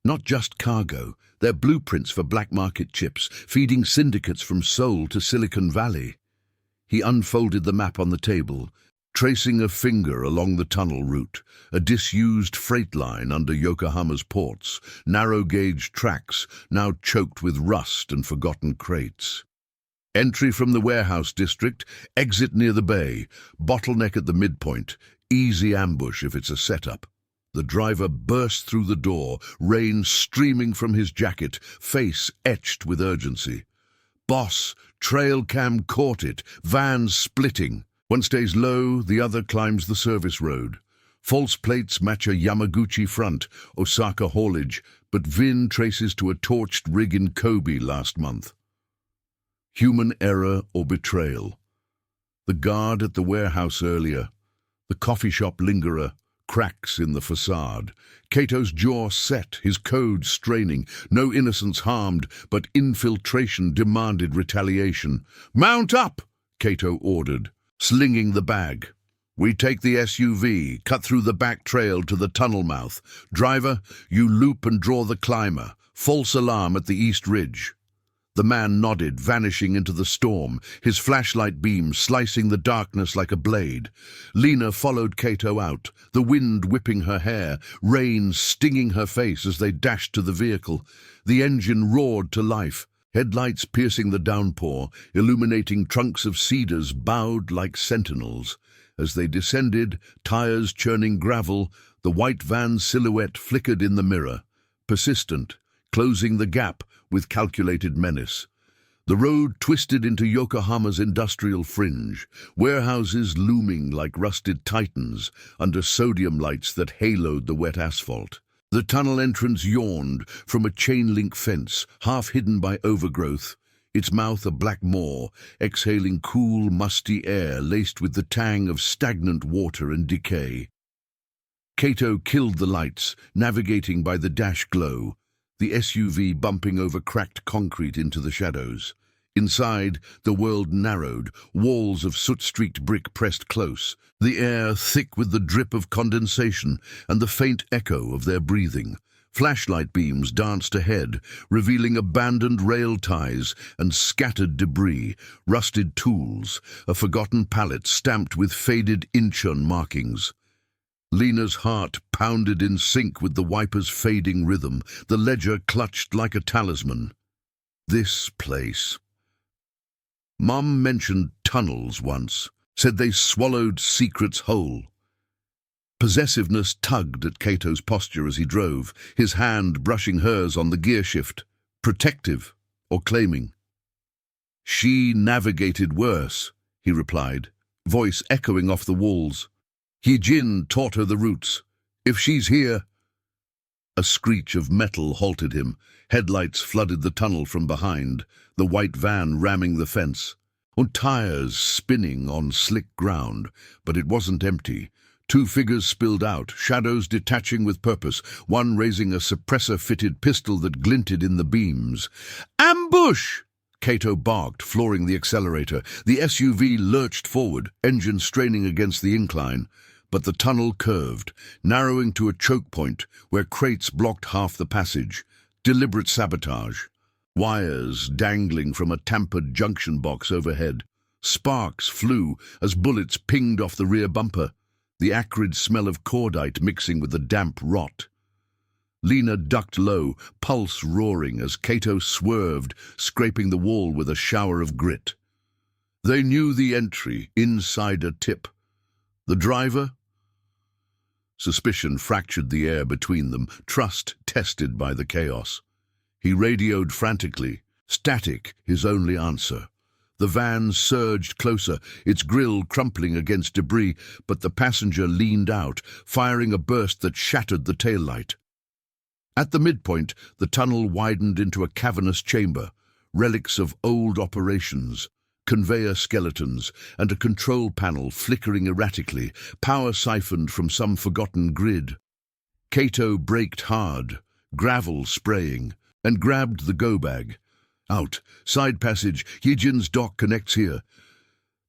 Not just cargo, they're blueprints for black market chips, feeding syndicates from Seoul to Silicon Valley. He unfolded the map on the table, tracing a finger along the tunnel route, a disused freight line under Yokohama's ports, narrow-gauge tracks now choked with rust and forgotten crates. Entry from the warehouse district, exit near the bay, bottleneck at the midpoint, easy ambush if it's a setup. The driver burst through the door, rain streaming from his jacket, face etched with urgency. Boss, trail cam caught it, van splitting. One stays low, the other climbs the service road. False plates match a Yamaguchi front, Osaka haulage, but VIN traces to a torched rig in Kobe last month. Human error or betrayal. The guard at the warehouse earlier, the coffee shop lingerer, cracks in the facade. Kato's jaw set, his code straining. No innocents harmed, but infiltration demanded retaliation. "Mount up!" Kato ordered, slinging the bag. "We take the SUV, cut through the back trail to the tunnel mouth. Driver, you loop and draw the climber. False alarm at the East Ridge." The man nodded, vanishing into the storm, his flashlight beam slicing the darkness like a blade. Lena followed Kato out, the wind whipping her hair, rain stinging her face as they dashed to the vehicle. The engine roared to life, headlights piercing the downpour, illuminating trunks of cedars bowed like sentinels. As they descended, tires churning gravel, the white van's silhouette flickered in the mirror, persistent, closing the gap with calculated menace. The road twisted into Yokohama's industrial fringe, warehouses looming like rusted titans under sodium lights that haloed the wet asphalt. The tunnel entrance yawned from a chain-link fence, half hidden by overgrowth, its mouth a black maw, exhaling cool, musty air laced with the tang of stagnant water and decay. Kato killed the lights, navigating by the dash glow, the SUV bumping over cracked concrete into the shadows. Inside, the world narrowed, walls of soot-streaked brick pressed close, the air thick with the drip of condensation and the faint echo of their breathing. Flashlight beams danced ahead, revealing abandoned rail ties and scattered debris, rusted tools, a forgotten pallet stamped with faded Incheon markings. Lena's heart pounded in sync with the wiper's fading rhythm, the ledger clutched like a talisman. This place. Mom mentioned tunnels once, said they swallowed secrets whole. Possessiveness tugged at Kato's posture as he drove, his hand brushing hers on the gear shift, protective or claiming. "She navigated worse," he replied, voice echoing off the walls. "Hee-jin taught her the routes. If she's here—" A screech of metal halted him. Headlights flooded the tunnel from behind, the white van ramming the fence. On tires spinning on slick ground, but it wasn't empty. Two figures spilled out, shadows detaching with purpose, one raising a suppressor-fitted pistol that glinted in the beams. "Ambush!" Kato barked, flooring the accelerator. The SUV lurched forward, engine straining against the incline. But the tunnel curved, narrowing to a choke point where crates blocked half the passage. Deliberate sabotage. Wires dangling from a tampered junction box overhead. Sparks flew as bullets pinged off the rear bumper, the acrid smell of cordite mixing with the damp rot. Lena ducked low, pulse roaring as Cato swerved, scraping the wall with a shower of grit. They knew the entry, insider tip. The driver? Suspicion fractured the air between them, trust tested by the chaos. He radioed frantically, static his only answer. The van surged closer, its grille crumpling against debris, but the passenger leaned out, firing a burst that shattered the taillight. At the midpoint, the tunnel widened into a cavernous chamber, relics of old operations, conveyor skeletons, and a control panel flickering erratically, power siphoned from some forgotten grid. Cato braked hard, gravel spraying, and grabbed the go-bag. Out, side passage, Yijin's dock connects here.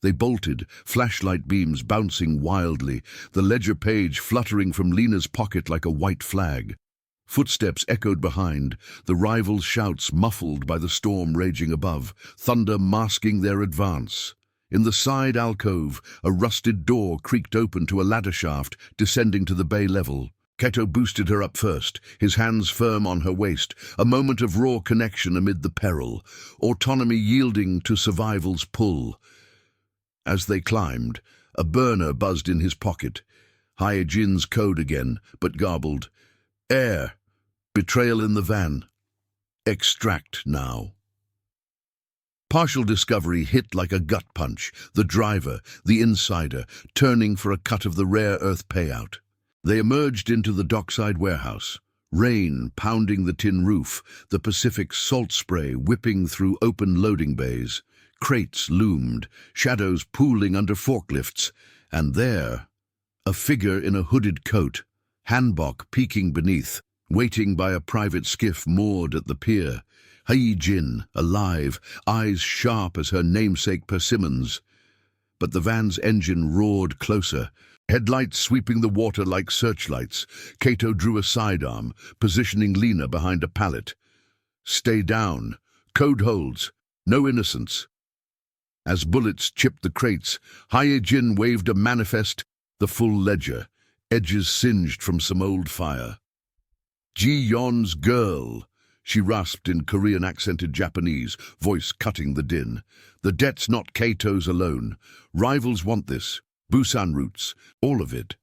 They bolted, flashlight beams bouncing wildly, the ledger page fluttering from Lena's pocket like a white flag. Footsteps echoed behind, the rivals' shouts muffled by the storm raging above, thunder masking their advance. In the side alcove, a rusted door creaked open to a ladder shaft descending to the bay level. Cato boosted her up first, his hands firm on her waist, a moment of raw connection amid the peril, autonomy yielding to survival's pull. As they climbed, a burner buzzed in his pocket. Hyejin's code again, but garbled. Air. Betrayal in the van. Extract now. Partial discovery hit like a gut punch, the driver, the insider, turning for a cut of the rare earth payout. They emerged into the dockside warehouse, rain pounding the tin roof, the Pacific salt spray whipping through open loading bays. Crates loomed, shadows pooling under forklifts, and there, a figure in a hooded coat, hanbok peeking beneath, waiting by a private skiff moored at the pier. Hyejin, alive, eyes sharp as her namesake persimmons. But the van's engine roared closer, headlights sweeping the water like searchlights. Cato drew a sidearm, positioning Lena behind a pallet. Stay down. Code holds. No innocence. As bullets chipped the crates, Hyejin waved a manifest, the full ledger, edges singed from some old fire. Ji-yeon's girl, she rasped in Korean-accented Japanese, voice cutting the din. The debt's not Cato's alone. Rivals want this. Busan roots, all of it.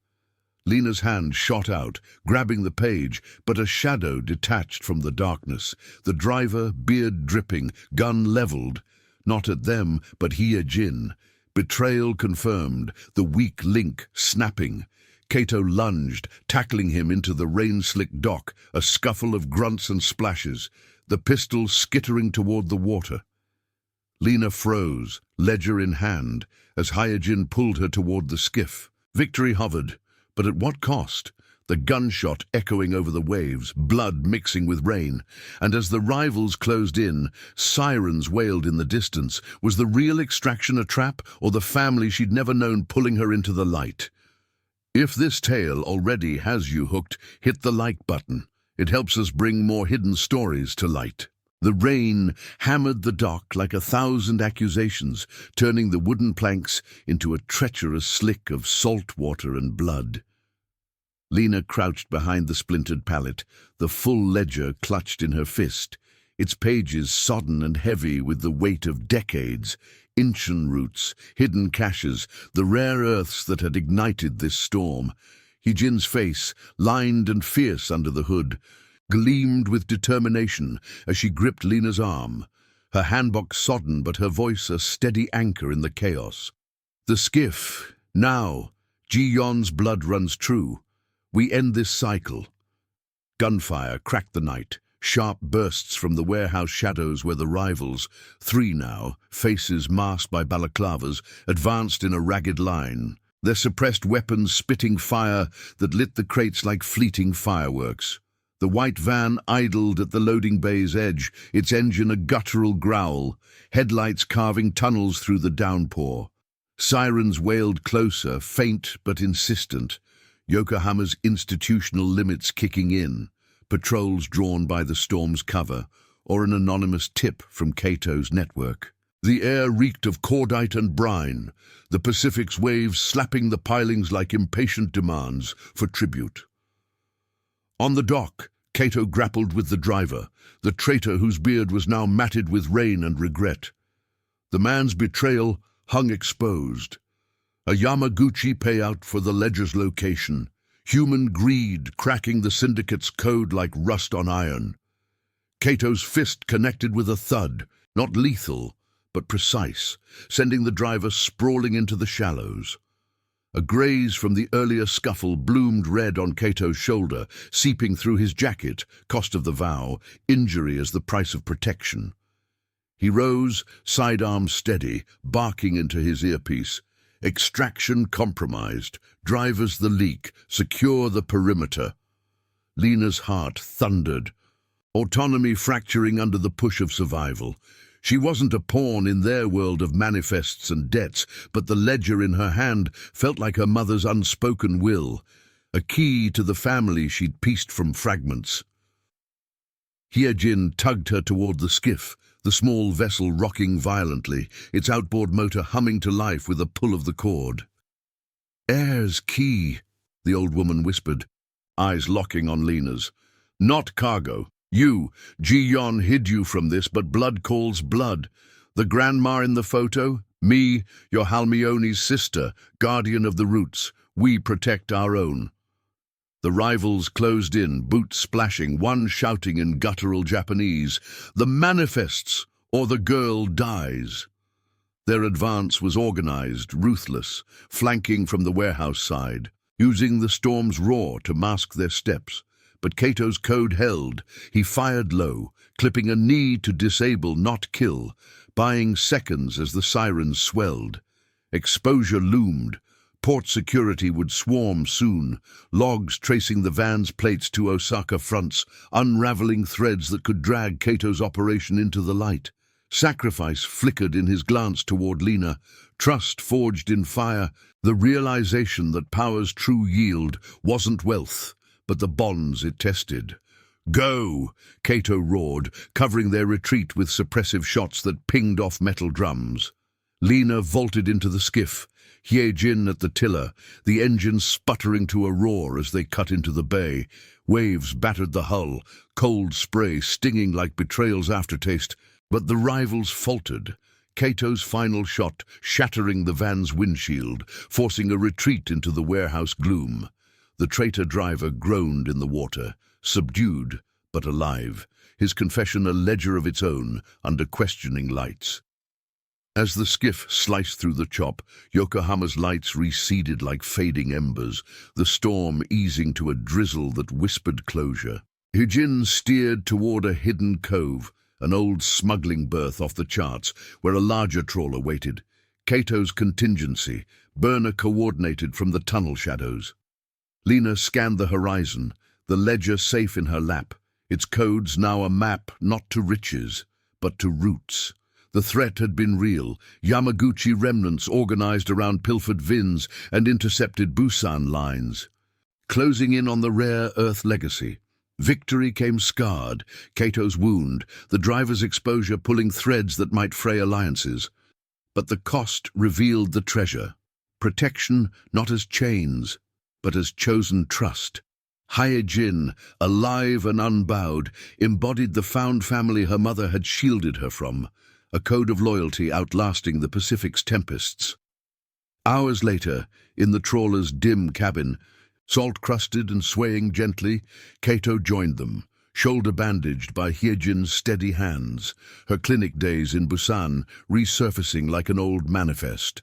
Lena's hand shot out, grabbing the page, but a shadow detached from the darkness. The driver, beard dripping, gun leveled. Not at them, but Hyejin. Betrayal confirmed, the weak link snapping. Cato lunged, tackling him into the rain-slicked dock, a scuffle of grunts and splashes, the pistol skittering toward the water. Lena froze, ledger in hand, as Hyejin pulled her toward the skiff. Victory hovered, but at what cost? The gunshot echoing over the waves, blood mixing with rain, and as the rivals closed in, sirens wailed in the distance. Was the real extraction a trap, or the family she'd never known pulling her into the light? If this tale already has you hooked, hit the like button. It helps us bring more hidden stories to light. The rain hammered the dock like 1,000 accusations, turning the wooden planks into a treacherous slick of salt water and blood. Lena crouched behind the splintered pallet, the full ledger clutched in her fist, its pages sodden and heavy with the weight of decades, Inchan roots, hidden caches, the rare earths that had ignited this storm. Hyejin's face, lined and fierce under the hood, gleamed with determination as she gripped Lena's arm, her handbox sodden but her voice a steady anchor in the chaos. The skiff, now, Ji-yeon's blood runs true. We end this cycle. Gunfire cracked the night, sharp bursts from the warehouse shadows where the rivals, 3 now, faces masked by balaclavas, advanced in a ragged line, their suppressed weapons spitting fire that lit the crates like fleeting fireworks. The white van idled at the loading bay's edge, its engine a guttural growl, headlights carving tunnels through the downpour. Sirens wailed closer, faint but insistent, Yokohama's institutional limits kicking in. patrols drawn by the storm's cover, or an anonymous tip from Cato's network. The air reeked of cordite and brine, the Pacific's waves slapping the pilings like impatient demands for tribute. On the dock, Cato grappled with the driver, the traitor whose beard was now matted with rain and regret. The man's betrayal hung exposed. A Yamaguchi payout for the ledger's location. Human greed cracking the syndicate's code like rust on iron. Cato's fist connected with a thud, not lethal, but precise, sending the driver sprawling into the shallows. A graze from the earlier scuffle bloomed red on Cato's shoulder, seeping through his jacket, cost of the vow, injury as the price of protection. He rose, sidearm steady, barking into his earpiece. Extraction compromised, drivers the leak, secure the perimeter. Lena's heart thundered, autonomy fracturing under the push of survival. She wasn't a pawn in their world of manifests and debts, but the ledger in her hand felt like her mother's unspoken will, a key to the family she'd pieced from fragments. Hyejin tugged her toward the skiff, the small vessel rocking violently, its outboard motor humming to life with a pull of the cord. "Air's key," the old woman whispered, eyes locking on Lena's. "Not cargo. You, Ji-Yon, hid you from this, but blood calls blood. The grandma in the photo, me, your Halmione's sister, guardian of the roots. We protect our own." The rivals closed in, boots splashing, one shouting in guttural Japanese, "The manifests, or the girl dies." Their advance was organized, ruthless, flanking from the warehouse side, using the storm's roar to mask their steps. But Cato's code held. He fired low, clipping a knee to disable, not kill, buying seconds as the sirens swelled. Exposure loomed. Port security would swarm soon, logs tracing the van's plates to Osaka fronts, unraveling threads that could drag Cato's operation into the light. Sacrifice flickered in his glance toward Lena, trust forged in fire, the realization that power's true yield wasn't wealth, but the bonds it tested. "Go!" Cato roared, covering their retreat with suppressive shots that pinged off metal drums. Lena vaulted into the skiff, Hyejin at the tiller, the engine sputtering to a roar as they cut into the bay. Waves battered the hull, cold spray stinging like betrayal's aftertaste, but the rivals faltered. Cato's final shot shattering the van's windshield, forcing a retreat into the warehouse gloom. The traitor driver groaned in the water, subdued but alive, his confession a ledger of its own under questioning lights. As the skiff sliced through the chop, Yokohama's lights receded like fading embers, the storm easing to a drizzle that whispered closure. Hyejin steered toward a hidden cove, an old smuggling berth off the charts, where a larger trawler waited. Cato's contingency, burner coordinated from the tunnel shadows. Lena scanned the horizon, the ledger safe in her lap, its codes now a map not to riches, but to roots. The threat had been real, Yamaguchi remnants organized around pilfered VINs and intercepted Busan lines. Closing in on the rare Earth legacy. Victory came scarred, Cato's wound, the driver's exposure pulling threads that might fray alliances. But the cost revealed the treasure. Protection not as chains, but as chosen trust. Hyejin, alive and unbowed, embodied the found family her mother had shielded her from, a code of loyalty outlasting the Pacific's tempests. Hours later, in the trawler's dim cabin, salt-crusted and swaying gently, Cato joined them, shoulder-bandaged by Hyejin's steady hands, her clinic days in Busan resurfacing like an old manifest.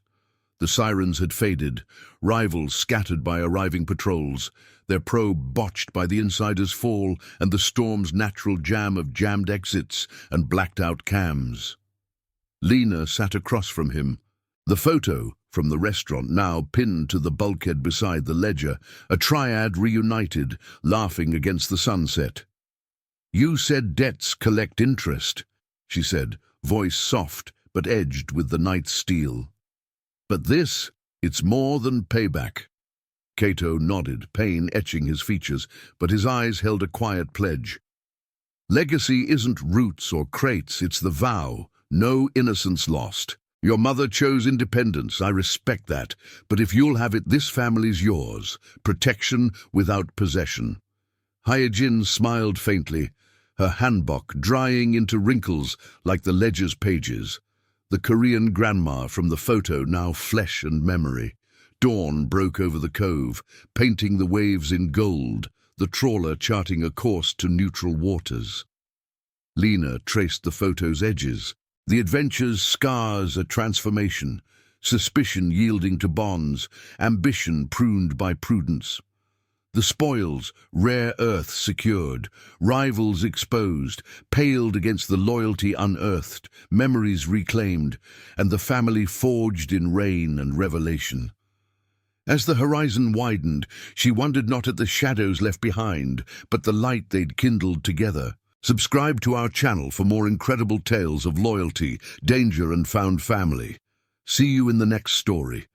The sirens had faded, rivals scattered by arriving patrols, their probe botched by the insider's fall and the storm's natural jam of jammed exits and blacked-out cams. Lena sat across from him. The photo, from the restaurant, now pinned to the bulkhead beside the ledger, a triad reunited, laughing against the sunset. "You said debts collect interest," she said, voice soft but edged with the night's steel. "But this, it's more than payback." Cato nodded, pain etching his features, but his eyes held a quiet pledge. Legacy isn't roots or crates, it's the vow. No innocence lost. Your mother chose independence, I respect that, but if you'll have it, this family's yours. Protection without possession. Hyejin smiled faintly, her hanbok drying into wrinkles like the ledger's pages. The Korean grandma from the photo now flesh and memory. Dawn broke over the cove, painting the waves in gold, the trawler charting a course to neutral waters. Lena traced the photo's edges. The adventure's scars a transformation, suspicion yielding to bonds, ambition pruned by prudence. The spoils, rare earth secured, rivals exposed, paled against the loyalty unearthed, memories reclaimed, and the family forged in rain and revelation. As the horizon widened, she wondered not at the shadows left behind, but the light they'd kindled together. Subscribe to our channel for more incredible tales of loyalty, danger, and found family. See you in the next story.